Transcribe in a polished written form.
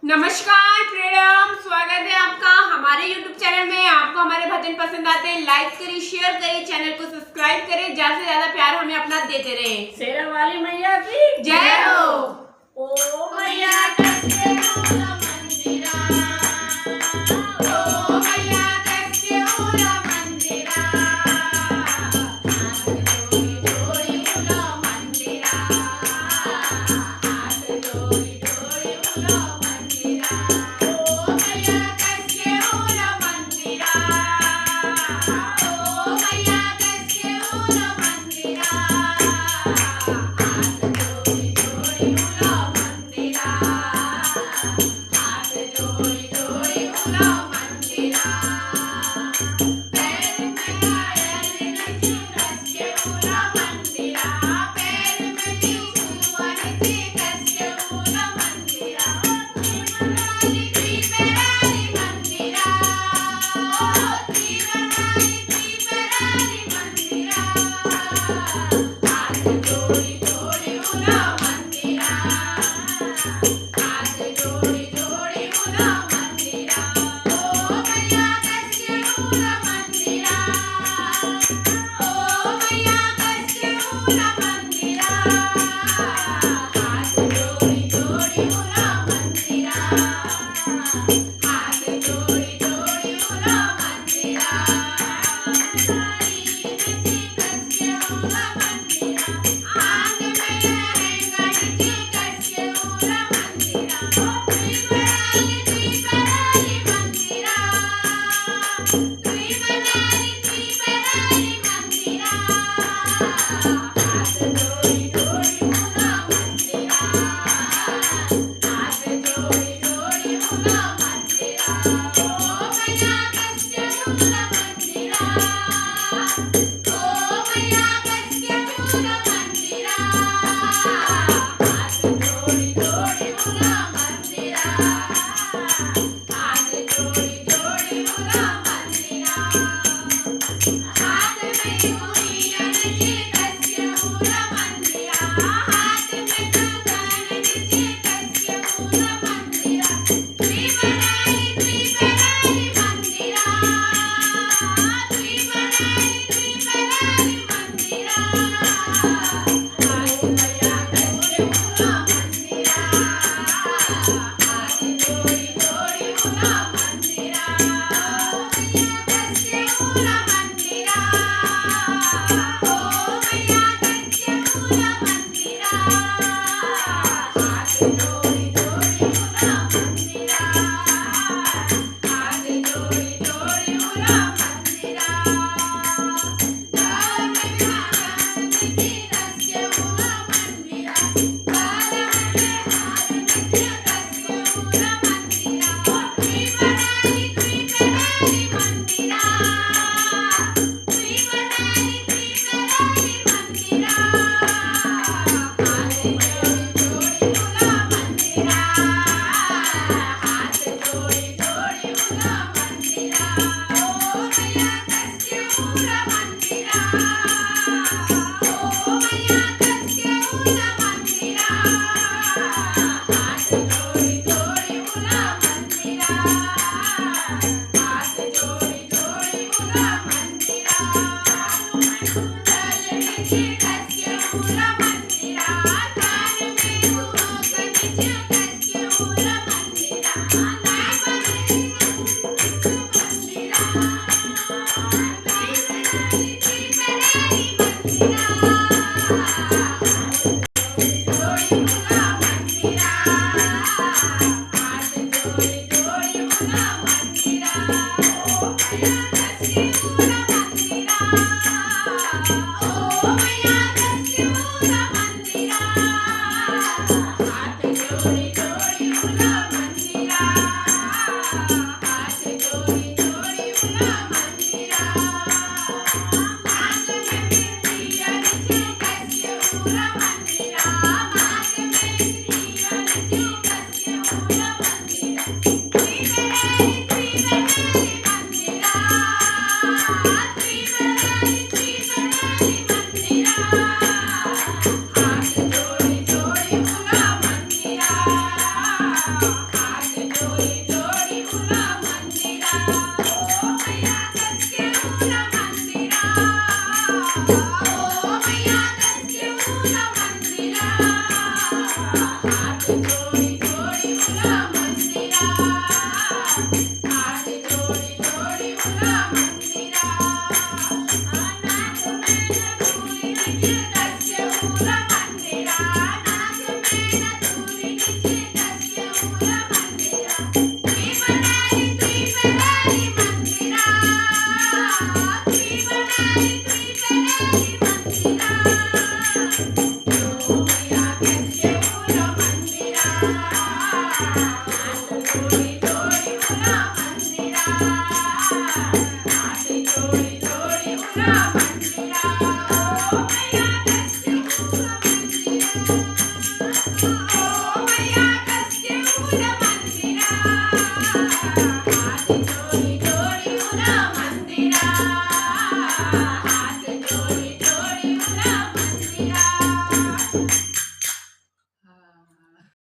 नमस्कार, प्रणाम, स्वागत है आपका हमारे YouTube चैनल में। आपको हमारे भजन पसंद आते हैं, लाइक करिए, शेयर करिए, चैनल को सब्सक्राइब करें, ज्यादा से ज्यादा प्यार हमें अपना देते रहें। शेरा वाली मैया की जय हो। ओ मैया कैसे हो मंदिरा, ओ मैया कैसे हो मंदिरा, हाथ जोड़ी जोड़ी बोलो मंदिरा, हाथ जोड़ी जोड़ी बोलो मंदिरा। ओ मैया कैसे हो मंदिरा, ओ मैया कैसे हो मंदिरा, हाथ जोड़ी जोड़ी बोलो मंदिरा, जोडी जोडी मुलं मंदिरात हात जोडी जोडी मुलं मंदिरात नाच मेन तुरी निचे कस्य मुलं मंदिरात नाच मेन तुरी निचे कस्य मुलं मंदिरात मी बनाई मंदिरात मी बनाई मंदिरात मैया कस्य मुलं मंदिरात हात जोडी जोडी मुलं मंदिरात हात जोडी जोडी मुलं मंदिरात मैया कस्य मुलं मंदिरात मैया कस्य मुलं मंदिरात हात जोडी